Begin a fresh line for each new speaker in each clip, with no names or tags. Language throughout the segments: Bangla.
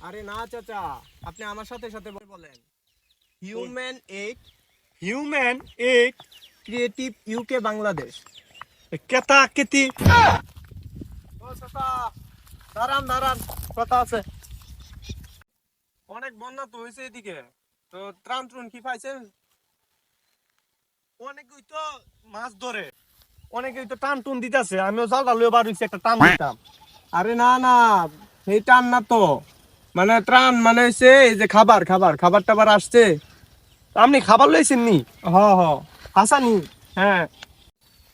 আরে না চাচা, আপনি আমার সাথে সাথে বলেন human aid
human aid
creative UK Bangladesh.
কেতা কেতি।
ও চাচা, দাঁড়ান দাঁড়ান, কথা আছে। অনেক বন্যা তো হয়েছে এদিকে, তো ত্রাণ ত্রুণ কি পাইছেন?
অনেকেই তো মাছ ধরে, অনেকেই তো টান টুন দিতেছে। আমিও জালটা লইয়া বার হইছি, একটা টান দিতাম।
আরে না না, এই টান না তো, মানে ত্রাণ মানে হচ্ছে এই যে খাবার খাবার খাবার টাবার আসছে।
আপনি খাবার লইছেন নি?
হ হ,
হাসানি
হ্যাঁ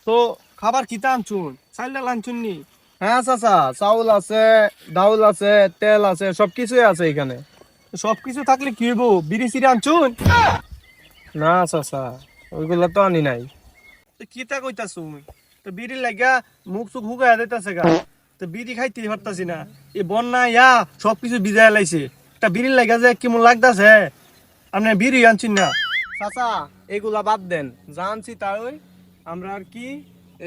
তো খাবার কি আনছুন? চাইল ডাল আনছুন নি?
হ্যাঁ চাচা, চাউল আছে, ডাউল আছে, তেল আছে, সবকিছুই আছে এখানে।
সবকিছু থাকলে কি হইব? বিড়ি সিড়ি আনছুন?
না চাচা, ওইগুলো তো আনি নাই।
তো কিতা কইতাছুন? তো বিড়ি লাগা মুখ চুখ হুগাইয়া দিতেছে গা, তো বিড়ি খাইতে পারতাছি না। এই বন্যা ইয়া সবকিছু ভিজাই লাইছে, তা বিড়ি লাগা যে কেমন লাগতাছে। আপনি বিড়ি আনছেন না?
চাচা এগুলা বাদ দেন, জানছি তাই আমরা আর কি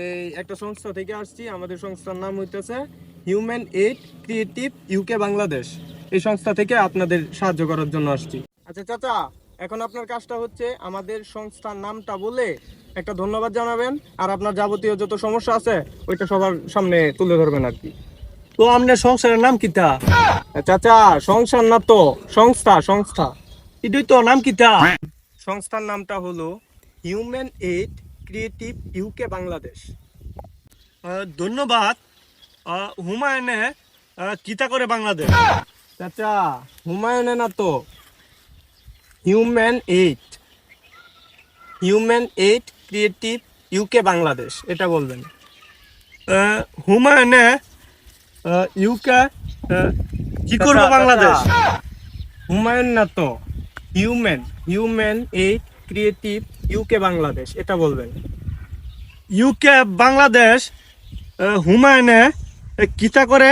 এই একটা সংস্থা থেকে আসছি। আমাদের সংস্থার নাম হইতেছে human aid creative UK Bangladesh. এই সংস্থা থেকে আপনাদের সাহায্য করার জন্য আসছি। আচ্ছা চাচা, এখন আপনার কাজটা হচ্ছে আমাদের সংস্থার নামটা বলে একটা ধন্যবাদ জানাবেন, আর আপনার যাবতীয় যত সমস্যা আছে ওইটা সবার সামনে তুলে ধরবেন আর কি।
তো আপনার সংসারের নাম কিতা?
চাচা সংসার না তো, সংস্থা সংস্থা।
এটাই তো নাম কিতা?
সংস্থার নামটা হলো human aid creative UK Bangladesh.
ধন্যবাদ। হুমায়ুনে কিতা করে বাংলাদেশ?
চাচা হুমায়ুনে না তো, human aid, human aid creative UK Bangladesh এটা বলবেন।
হুমায়ুনে ইউকে কি করবো
চাচা,
বাংলাদেশ?
চাচা, হুমায়ুন না তো, human, human aid creative UK Bangladesh এটা বলবেন।
ইউকে বাংলাদেশ। হুমায়ুনে কিতা করে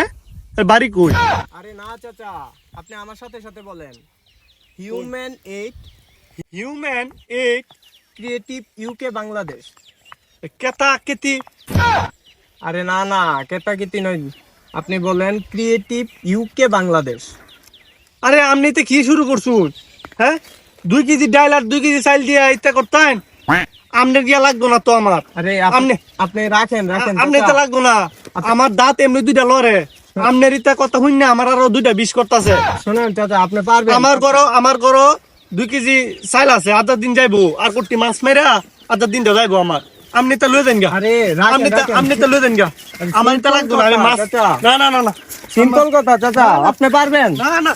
বাড়ি কই?
আরে না চাচা, আপনি আমার সাথে সাথে বলেন human aid
human aid
creative UK Bangladesh.
কেতা কেতি।
আরে না না, কেতাকিতি নয়, আপনি বলেন ক্রিয়েটিভ ইউকে বাংলাদেশ।
আরে আপনি তো কি শুরু করছুন? হ্যাঁ, 2 কেজি ডাল আর 2 কেজি চাল দিয়ে ইত্যা করতেন। আমনে দিয়া লাগতো না তো আমার।
আরে
আপনি
আপনি রাখেন রাখেন
আমনে তো
চাচা।
লাগতো না। আমার দাঁত এমনি 2টা লড়ে। আমনের ইত্যা কথা শুন না, আমার আরো 2টা বিষ করতেছে।
শোনেন চাচা, আপনি পারবেন।
আমার ঘরও 2 কেজি চাল আছে, আধা দিন যাইবো। আর কোটি মাছ মেরা আধা দিনটা যাইবো আমার। আপনি তো লয়ে দেন গা।
আরে রাখেন রাখেন।
আপনি তো লয়ে দেন গা। আমার তো লাগতো না, আমি মাছ।
চাচা,
না না না না
সিম্পল কথা চাচা, আপনি পারবেন।
না না